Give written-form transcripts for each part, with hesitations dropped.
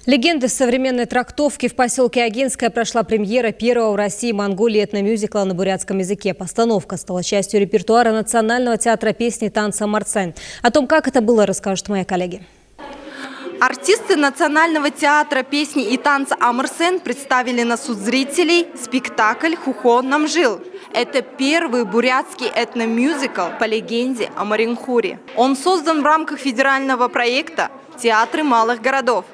Легенды современной трактовки в поселке Агинское прошла премьера первого в России Монголии этномюзикла на бурятском языке. Постановка стала частью репертуара Национального театра песни и танца «Амарсен». О том, как это было, расскажут мои коллеги. Артисты Национального театра песни и танца «Амарсен» представили на суд зрителей спектакль «Хухо Намжил». Это первый бурятский этномюзикл по легенде о Маринхуре. Он создан в рамках федерального проекта «Театры малых городов».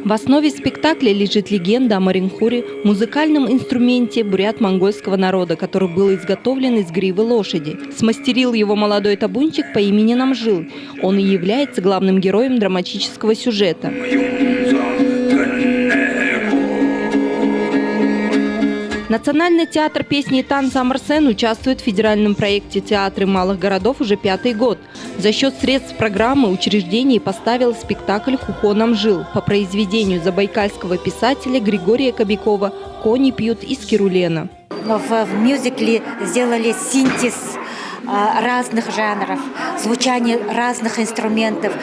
В основе спектакля лежит легенда о Маринхуре, музыкальном инструменте бурят-монгольского народа, который был изготовлен из гривы лошади. Смастерил его молодой табунчик по имени Намжил. Он и является главным героем драматического сюжета. Национальный театр песни и танца «Амарсен» участвует в федеральном проекте «Театры малых городов» уже 5-й год. За счет средств программы учреждение поставило спектакль «Хухо Намжил» по произведению забайкальского писателя Григория Кобякова «Кони пьют из Кирулена». В мюзикле сделали синтез разных жанров, звучание разных инструментов.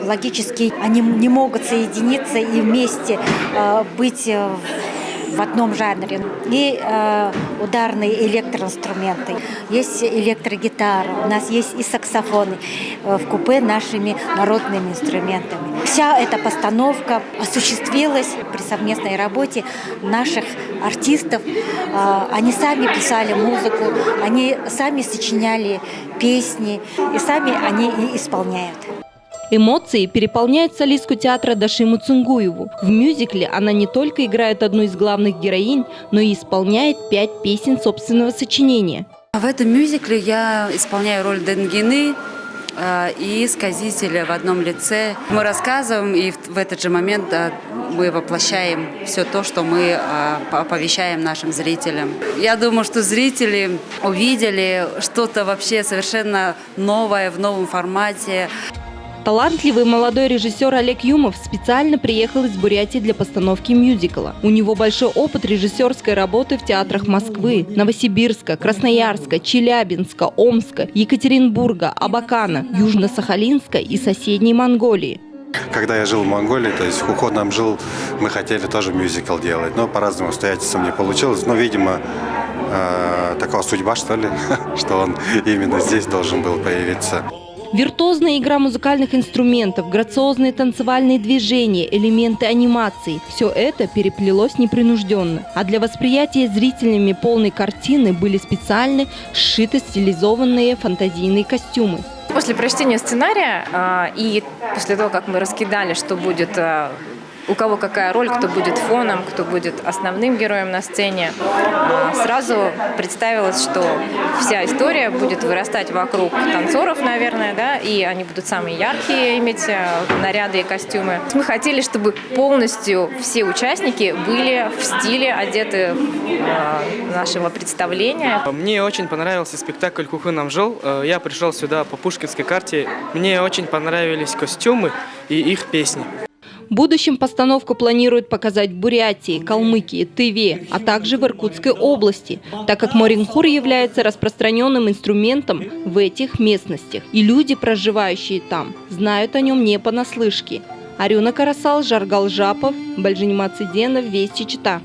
Логически они не могут соединиться и вместе быть в одном жанре. И ударные электроинструменты. Есть электрогитара, у нас есть и саксофоны в купе нашими народными инструментами. Вся эта постановка осуществилась при совместной работе наших артистов. Они сами писали музыку, они сами сочиняли песни, и сами они и исполняют. Эмоции переполняют солистку театра Дашиму Цунгуеву. В мюзикле она не только играет одну из главных героинь, но и исполняет 5 песен собственного сочинения. В этом мюзикле я исполняю роль Денгины и сказителя в одном лице. Мы рассказываем, и в этот же момент мы воплощаем все то, что мы оповещаем нашим зрителям. Я думаю, что зрители увидели что-то вообще совершенно новое в новом формате. Талантливый молодой режиссер Олег Юмов специально приехал из Бурятии для постановки мюзикла. У него большой опыт режиссерской работы в театрах Москвы, Новосибирска, Красноярска, Челябинска, Омска, Екатеринбурга, Абакана, Южно-Сахалинска и соседней Монголии. Когда я жил в Монголии, то есть в Хухо Намжил, мы хотели тоже мюзикл делать, но по разным обстоятельствам не получилось. Но, видимо, такова судьба, что ли, что он именно здесь должен был появиться. Виртуозная игра музыкальных инструментов, грациозные танцевальные движения, элементы анимации – все это переплелось непринужденно. А для восприятия зрителями полной картины были специально сшиты стилизованные фантазийные костюмы. После прочтения сценария и после того, как мы раскидали, что будет, у кого какая роль, кто будет фоном, кто будет основным героем на сцене, сразу представилось, что вся история будет вырастать вокруг танцоров, наверное, да, и они будут самые яркие иметь наряды и костюмы. Мы хотели, чтобы полностью все участники были в стиле, одеты нашего представления. Мне очень понравился спектакль «Хухо Намжил». Я пришел сюда по Пушкинской карте. Мне очень понравились костюмы и их песни. В будущем постановку планируют показать в Бурятии, Калмыкии, Тыве, а также в Иркутской области, так как Маринхур является распространенным инструментом в этих местностях. И люди, проживающие там, знают о нем не понаслышке. Арюна Карасал, Жаргал Жапов, Бальжинима Циденов, Вести Чита.